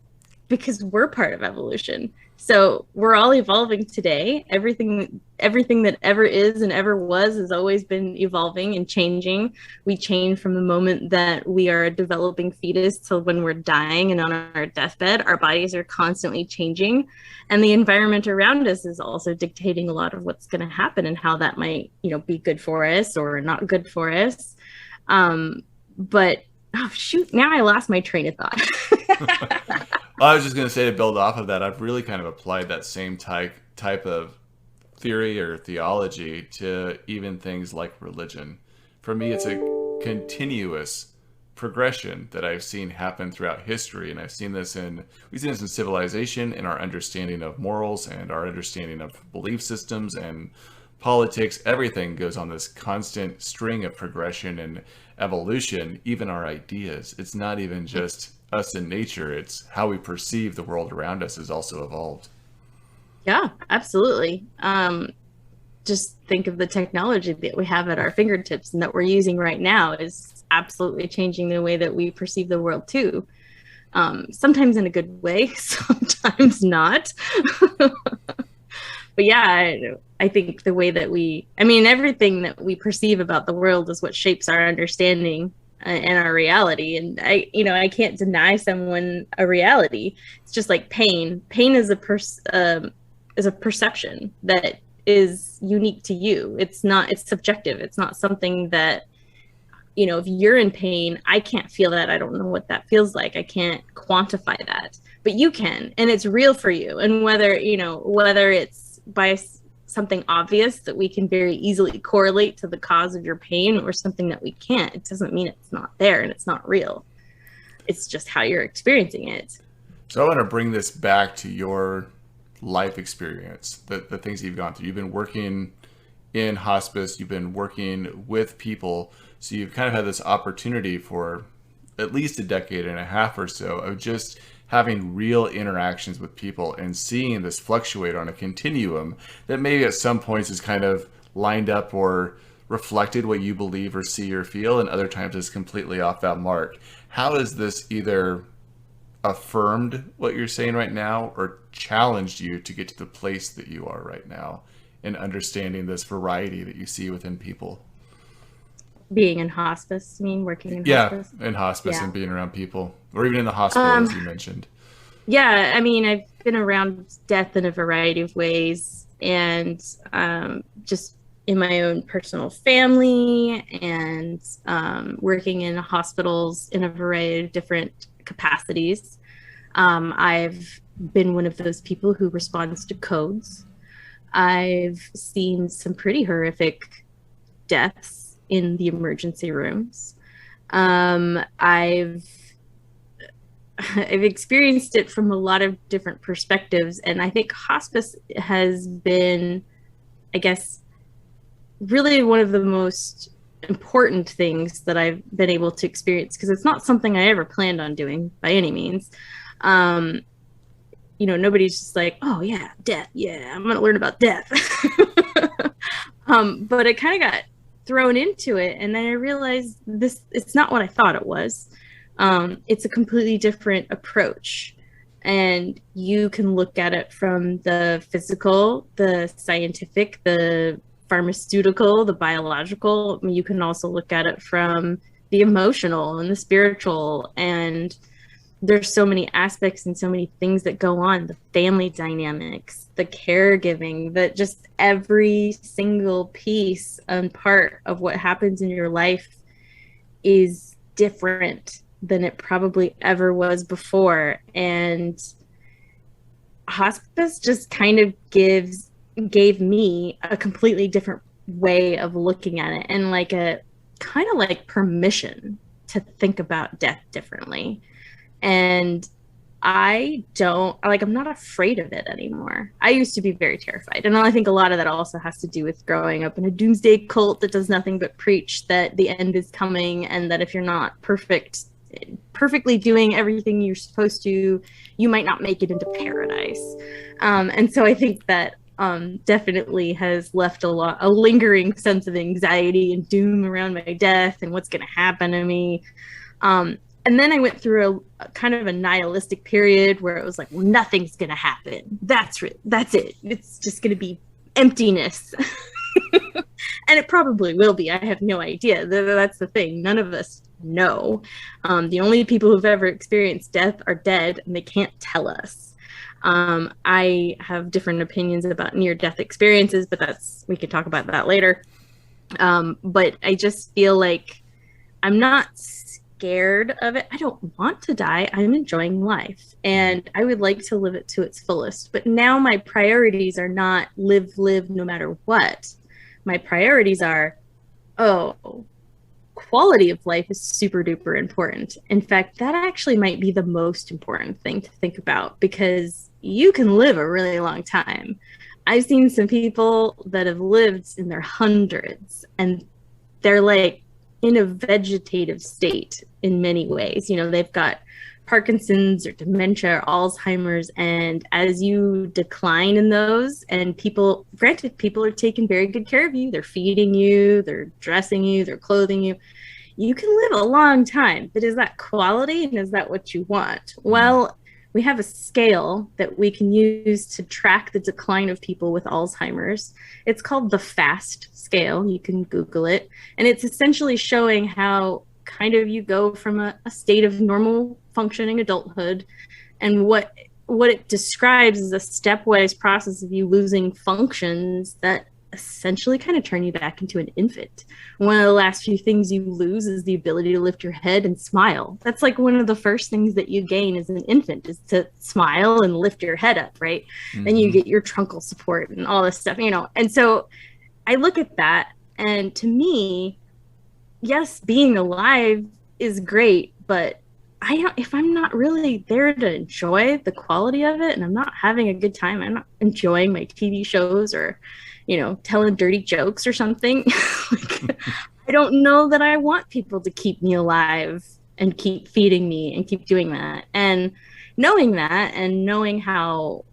because we're part of evolution. So we're all evolving today. Everything that ever is and ever was has always been evolving and changing. We change from the moment that we are a developing fetus till when we're dying and on our deathbed. Our bodies are constantly changing, and the environment around us is also dictating a lot of what's going to happen and how that might, be good for us or not good for us. But oh shoot, now I lost my train of thought. I was just going to say, to build off of that, I've really kind of applied that same type of theory or theology to even things like religion. For me, it's a continuous progression that I've seen happen throughout history, and we've seen this in civilization, in our understanding of morals and our understanding of belief systems and politics. Everything goes on this constant string of progression and evolution, even our ideas. It's not even just us in nature, it's how we perceive the world around us has also evolved. Yeah, absolutely. Just think of the technology that we have at our fingertips and that we're using right now is absolutely changing the way that we perceive the world too. Sometimes in a good way, sometimes not. But yeah, I think the way that everything that we perceive about the world is what shapes our understanding and our reality. And I can't deny someone a reality. It's just like pain. Pain is a perception that is unique to you. It's subjective. It's not something that, if you're in pain, I can't feel that. I don't know what that feels like. I can't quantify that, but you can, and it's real for you. And whether it's by something obvious that we can very easily correlate to the cause of your pain or something that we can't, it doesn't mean it's not there and it's not real. It's just how you're experiencing it. So I want to bring this back to your life experience, the things you've gone through. You've been working in hospice, you've been working with people, so you've kind of had this opportunity for at least a decade and a half or so of just having real interactions with people and seeing this fluctuate on a continuum that maybe at some points is kind of lined up or reflected what you believe or see or feel, and other times is completely off that mark. How has this either affirmed what you're saying right now or challenged you to get to the place that you are right now in understanding this variety that you see within people? Being in hospice, working in hospice? Yeah, in hospice and being around people, or even in the hospital, as you mentioned. Yeah, I mean, I've been around death in a variety of ways, and just in my own personal family, and working in hospitals in a variety of different capacities. I've been one of those people who responds to codes. I've seen some pretty horrific deaths in the emergency rooms. I've I've experienced it from a lot of different perspectives, and I think hospice has been, I guess, really one of the most important things that I've been able to experience, because it's not something I ever planned on doing by any means. Um, Nobody's just like, oh yeah, death, yeah, I'm gonna learn about death. But I kind of got thrown into it, and then I realized it's not what I thought it was. It's a completely different approach, and you can look at it from the physical, the scientific, the pharmaceutical, the biological. I mean, you can also look at it from the emotional and the spiritual, and there's so many aspects and so many things that go on, the family dynamics, the caregiving, that just every single piece and part of what happens in your life is different than it probably ever was before. And hospice just kind of gave me a completely different way of looking at it, and like a kind of like permission to think about death differently. And I'm not afraid of it anymore. I used to be very terrified. And I think a lot of that also has to do with growing up in a doomsday cult that does nothing but preach that the end is coming, and that if you're not perfectly doing everything you're supposed to, you might not make it into paradise. And so I think that definitely has left a lingering sense of anxiety and doom around my death and what's going to happen to me. And then I went through a kind of a nihilistic period where it was like, well, nothing's going to happen. That's it. It's just going to be emptiness. And it probably will be. I have no idea. That's the thing. None of us know. The only people who've ever experienced death are dead, and they can't tell us. I have different opinions about near-death experiences, but we could talk about that later. But I just feel like I'm not scared of it. I don't want to die. I'm enjoying life, and I would like to live it to its fullest. But now my priorities are not live no matter what. My priorities are, quality of life is super duper important. In fact, that actually might be the most important thing to think about, because you can live a really long time. I've seen some people that have lived in their hundreds, and they're like in a vegetative state in many ways. They've got Parkinson's or dementia or Alzheimer's, and as you decline in those, and people are taking very good care of you, they're feeding you, they're dressing you, they're clothing you, you can live a long time. But is that quality, and is that what you want? Well, we have a scale that we can use to track the decline of people with Alzheimer's. It's called the FAST scale. You can Google it. And it's essentially showing how kind of you go from a state of normal functioning adulthood, and what it describes is a stepwise process of you losing functions that essentially kind of turn you back into an infant. One of the last few things you lose is the ability to lift your head and smile. That's like one of the first things that you gain as an infant, is to smile and lift your head up, right? Mm-hmm. Then you get your truncal support and all this stuff, And so I look at that, and to me, yes, being alive is great, but if I'm not really there to enjoy the quality of it, and I'm not having a good time, I'm not enjoying my TV shows or, telling dirty jokes or something, I don't know that I want people to keep me alive and keep feeding me and keep doing that. And knowing that, and knowing how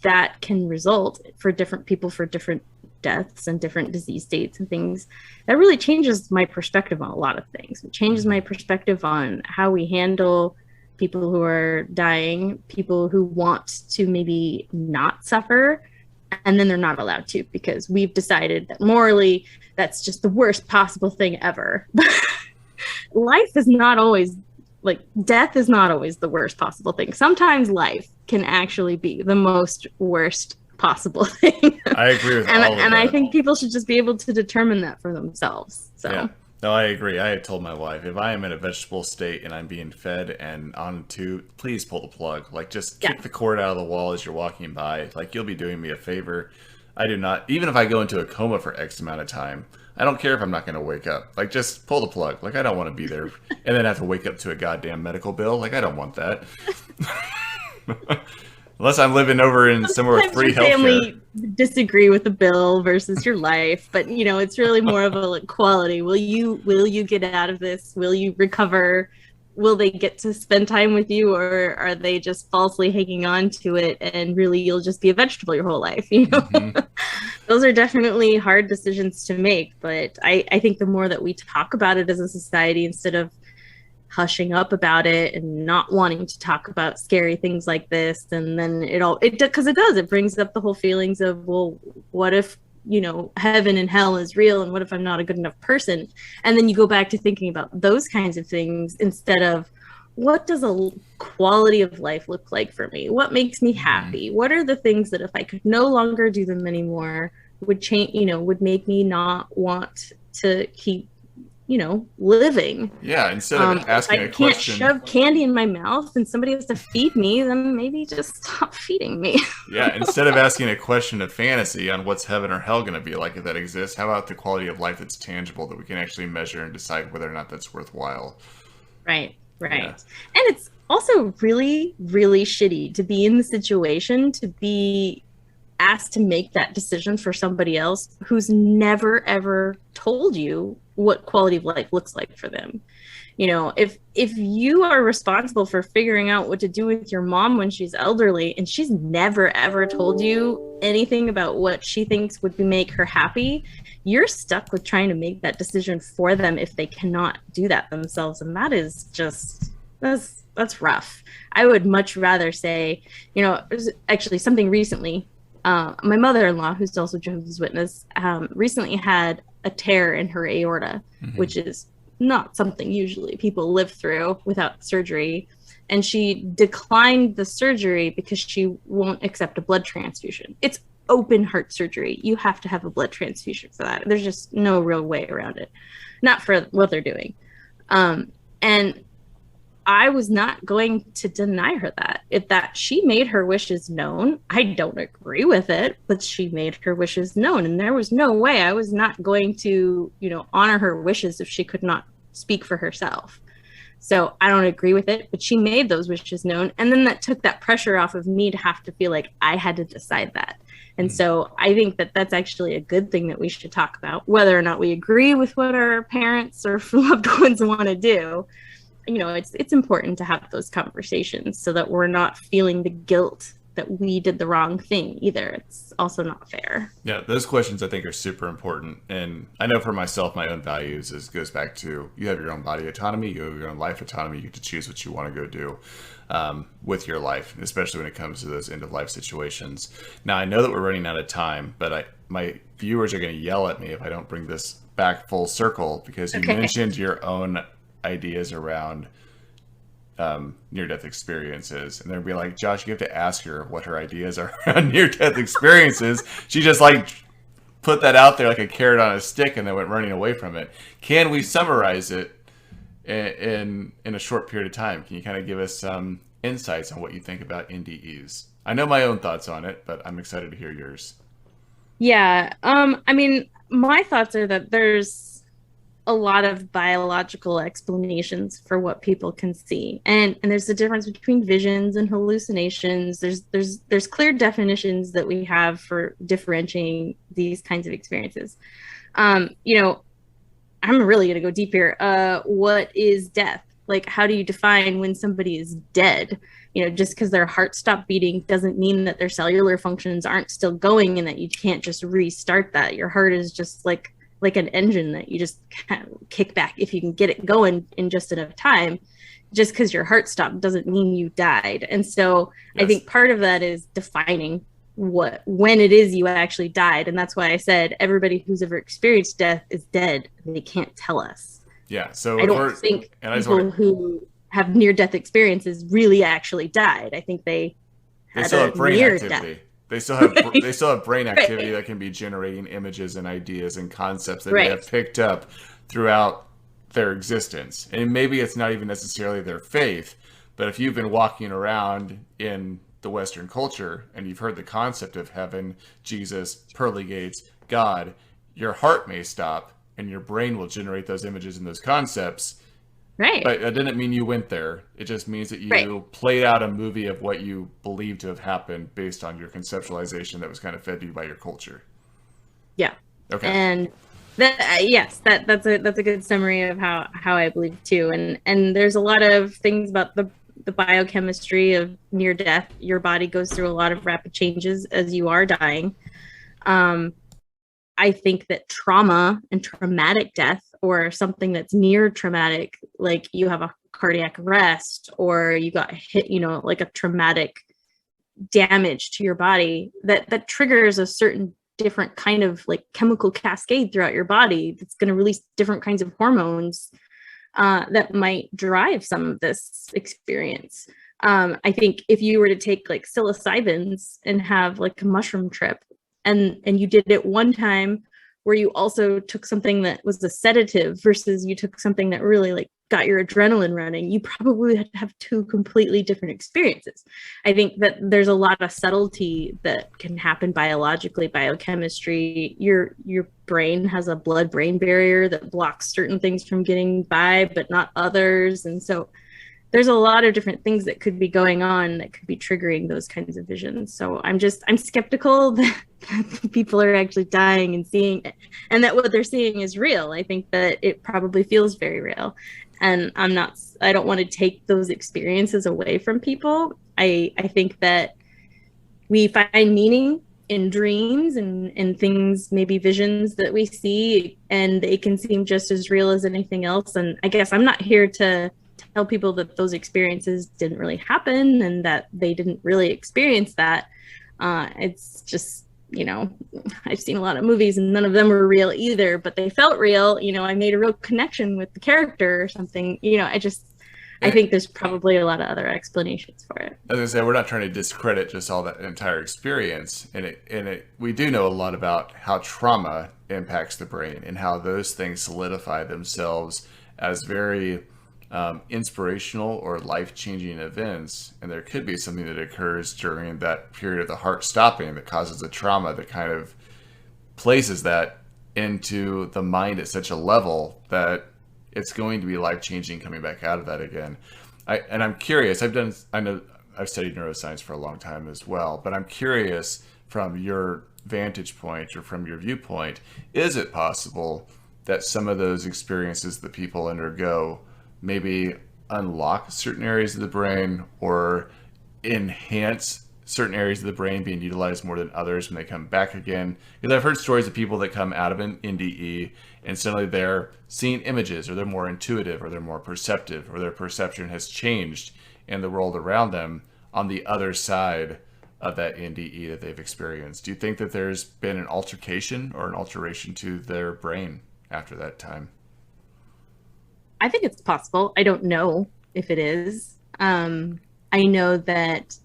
that can result for different people for different deaths and different disease states and things, that really changes my perspective on a lot of things. It changes my perspective on how we handle people who are dying, people who want to maybe not suffer, and then they're not allowed to, because we've decided that morally that's just the worst possible thing ever. Life is not always like death is not always the worst possible thing. Sometimes life can actually be the most worst possible thing. I agree with all of that. And I think people should just be able to determine that for themselves. So yeah. No, I agree. I had told my wife, if I am in a vegetable state and I'm being fed and on to, please pull the plug. Like, just kick the cord out of the wall as you're walking by. Like, you'll be doing me a favor. I do not, even if I go into a coma for X amount of time, I don't care if I'm not going to wake up. Like, just pull the plug. Like, I don't want to be there and then have to wake up to a goddamn medical bill. Like, I don't want that. Unless I'm living over in somewhere with free healthcare. Family disagree with the bill versus your life, but you know, it's really more of a like, quality. Will you get out of this? Will you recover? Will they get to spend time with you, or are they just falsely hanging on to it and really you'll just be a vegetable your whole life? You know, those are definitely hard decisions to make. But I think the more that we talk about it as a society, instead of hushing up about it and not wanting to talk about scary things like this, and then it brings up the whole feelings of, well, what if, you know, heaven and hell is real, and what if I'm not a good enough person? And then you go back to thinking about those kinds of things instead of, what does a quality of life look like for me? What makes me happy? What are the things that if I could no longer do them anymore would change, you know, would make me not want to keep, you know, living? Yeah, instead of asking a question. If I can't shove candy in my mouth and somebody has to feed me, then maybe just stop feeding me. Yeah, instead of asking a question of fantasy on what's heaven or hell going to be like if that exists, how about the quality of life that's tangible, that we can actually measure and decide whether or not that's worthwhile? Right. Yeah. And it's also really, really shitty to be in the situation, to be asked to make that decision for somebody else who's never, ever told you what quality of life looks like for them. You know, if you are responsible for figuring out what to do with your mom when she's elderly and she's never ever told you anything about what she thinks would make her happy, you're stuck with trying to make that decision for them if they cannot do that themselves. And that is just, that's rough. I would much rather say, you know, there's actually something recently, my mother-in-law, who's also Jehovah's Witness, recently had a tear in her aorta, which is not something usually people live through without surgery. And she declined the surgery because she won't accept a blood transfusion. It's open heart surgery. You have to have a blood transfusion for that. There's just no real way around it. Not for what they're doing. And I was not going to deny her that. She made her wishes known. I don't agree with it, but she made her wishes known. And there was no way I was not going to, you know, honor her wishes if she could not speak for herself. So I don't agree with it, but she made those wishes known. And then that took that pressure off of me to have to feel like I had to decide that. And so I think that that's actually a good thing that we should talk about, whether or not we agree with what our parents or loved ones want to do. You know, it's important to have those conversations so that we're not feeling the guilt that we did the wrong thing either. It's also not fair. Yeah, those questions I think are super important. And I know for myself, my own values goes back to, you have your own body autonomy, you have your own life autonomy, you get to choose what you want to go do with your life, especially when it comes to those end-of-life situations. Now, I know that we're running out of time, but my viewers are going to yell at me if I don't bring this back full circle, because you mentioned your own ideas around near-death experiences, and they'll be like, Josh, you have to ask her what her ideas are on near-death experiences. She just like put that out there like a carrot on a stick and then went running away from it. Can we summarize it in a short period of time? Can you kind of give us some insights on what you think about NDEs? I know my own thoughts on it, but I'm excited to hear yours. Yeah, I mean, my thoughts are that there's a lot of biological explanations for what people can see, and there's a difference between visions and hallucinations. There's clear definitions that we have for differentiating these kinds of experiences. You know, I'm really going to go deep here. What is death? Like, how do you define when somebody is dead? You know, just because their heart stopped beating doesn't mean that their cellular functions aren't still going and that you can't just restart that. Your heart is just like an engine that you just kind of kick back if you can get it going in just enough time. Just because your heart stopped doesn't mean you died. And so yes. I think part of that is defining when it is you actually died. And that's why I said everybody who's ever experienced death is dead. They can't tell us. Yeah. So I don't think people who have near-death experiences really actually died. I think they had still a have brain activity. death. They still have Right. they still have brain activity Right. that can be generating images and ideas and concepts that they Right. have picked up throughout their existence. And maybe it's not even necessarily their faith, but if you've been walking around in the Western culture and you've heard the concept of heaven, Jesus, pearly gates, God, your heart may stop and your brain will generate those images and those concepts. Right. But that didn't mean you went there. It just means that Right. you played out a movie of what you believed to have happened based on your conceptualization that was kind of fed to you by your culture. Yeah. Okay. And that yes, that's a good summary of how I believe too. And there's a lot of things about the biochemistry of near death. Your body goes through a lot of rapid changes as you are dying. I think that trauma and traumatic death, or something that's near traumatic, like you have a cardiac arrest or you got hit, like a traumatic damage to your body, that triggers a certain different kind of like chemical cascade throughout your body that's going to release different kinds of hormones that might drive some of this experience. I think if you were to take like psilocybins and have like a mushroom trip, and you did it one time where you also took something that was a sedative versus you took something that really like got your adrenaline running, you probably had to have two completely different experiences. I think that there's a lot of subtlety that can happen biologically, biochemistry. Your brain has a blood-brain barrier that blocks certain things from getting by, but not others. And so there's a lot of different things that could be going on that could be triggering those kinds of visions. So I'm skeptical that people are actually dying and seeing it, and that what they're seeing is real. I think that it probably feels very real. And I don't want to take those experiences away from people. I think that we find meaning in dreams and things, maybe visions that we see, and they can seem just as real as anything else. And I guess I'm not here to tell people that those experiences didn't really happen and that they didn't really experience that. It's just, I've seen a lot of movies and none of them were real either, but they felt real. I made a real connection with the character or something. I think there's probably a lot of other explanations for it. As I say, we're not trying to discredit just all that entire experience, and we do know a lot about how trauma impacts the brain and how those things solidify themselves as very inspirational or life-changing events. And there could be something that occurs during that period of the heart stopping that causes a trauma that kind of places that into the mind at such a level that it's going to be life-changing coming back out of that again. I'm curious, I know I've studied neuroscience for a long time as well, but I'm curious from your vantage point or from your viewpoint, is it possible that some of those experiences that people undergo maybe unlock certain areas of the brain or enhance certain areas of the brain being utilized more than others when they come back again? Because I've heard stories of people that come out of an NDE and suddenly they're seeing images, or they're more intuitive, or they're more perceptive, or their perception has changed in the world around them on the other side of that NDE that they've experienced. Do you think that there's been an altercation or an alteration to their brain after that time? I think it's possible. I don't know if it is. I know that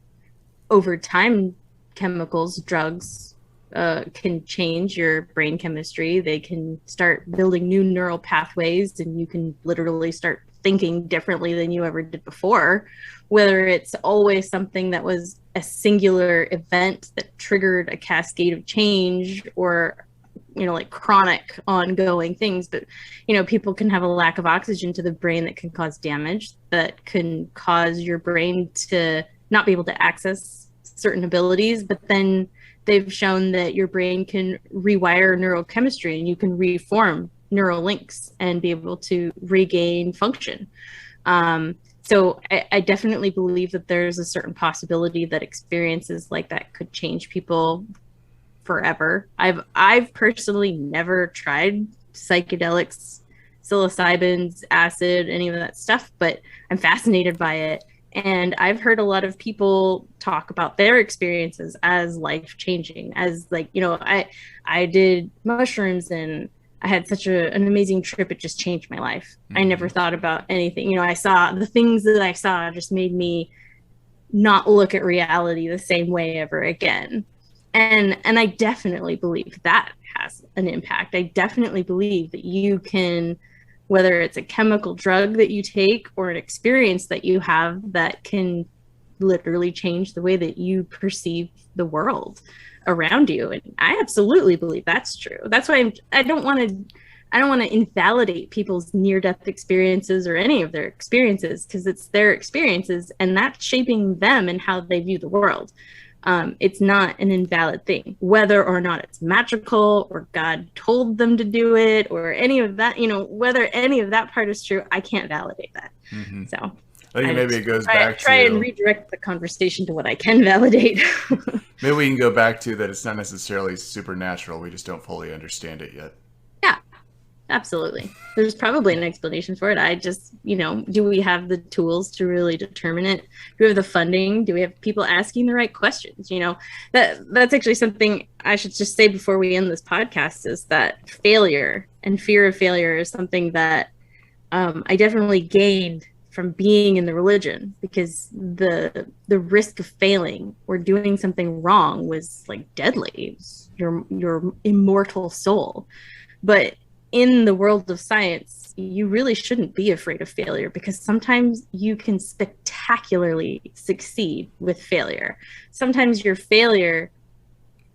over time, chemicals, drugs can change your brain chemistry. They can start building new neural pathways, and you can literally start thinking differently than you ever did before. Whether it's always something that was a singular event that triggered a cascade of change, or like chronic ongoing things. But people can have a lack of oxygen to the brain that can cause damage, that can cause your brain to not be able to access certain abilities. But then they've shown that your brain can rewire neurochemistry, and you can reform neural links and be able to regain function. So I definitely believe that there's a certain possibility that experiences like that could change people forever. I've personally never tried psychedelics, psilocybins, acid, any of that stuff, but I'm fascinated by it. And I've heard a lot of people talk about their experiences as life changing, as like, I did mushrooms and I had such an amazing trip. It just changed my life. I never thought about anything. I saw the things that I saw just made me not look at reality the same way ever again. And I definitely believe that has an impact. I definitely believe that you can, whether it's a chemical drug that you take or an experience that you have, that can literally change the way that you perceive the world around you. And I absolutely believe that's true. That's why I don't want to invalidate people's near-death experiences or any of their experiences, because it's their experiences and that's shaping them and how they view the world. It's not an invalid thing, whether or not it's magical or God told them to do it or any of that, whether any of that part is true, I can't validate that. So I think maybe it goes back to... Try and redirect the conversation to what I can validate. Maybe we can go back to that it's not necessarily supernatural. We just don't fully understand it yet. Yeah, absolutely. There's probably an explanation for it. I just, do we have the tools to really determine it? Do we have the funding? Do we have people asking the right questions? That's actually something I should just say before we end this podcast, is that failure and fear of failure is something that I definitely gained from being in the religion, because the risk of failing or doing something wrong was like deadly. It was your immortal soul. But in the world of science, you really shouldn't be afraid of failure, because sometimes you can spectacularly succeed with failure. Sometimes your failure,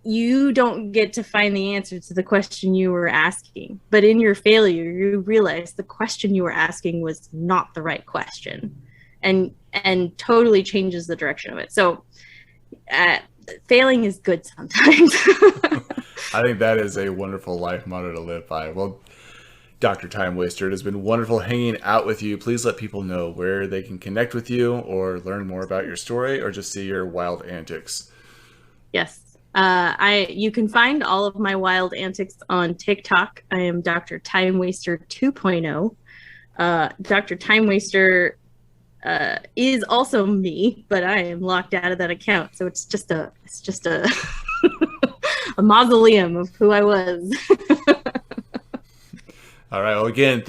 you don't get to find the answer to the question you were asking. But in your failure, you realize the question you were asking was not the right question, and totally changes the direction of it. So failing is good sometimes. I think that is a wonderful life motto to live by. Well, Dr. Timewaster, it has been wonderful hanging out with you. Please let people know where they can connect with you or learn more about your story or just see your wild antics. Yes. You can find all of my wild antics on TikTok. I am Dr. Timewaster 2.0. Dr. Timewaster is also me, but I am locked out of that account. So it's just a a mausoleum of who I was. All right. Well, again,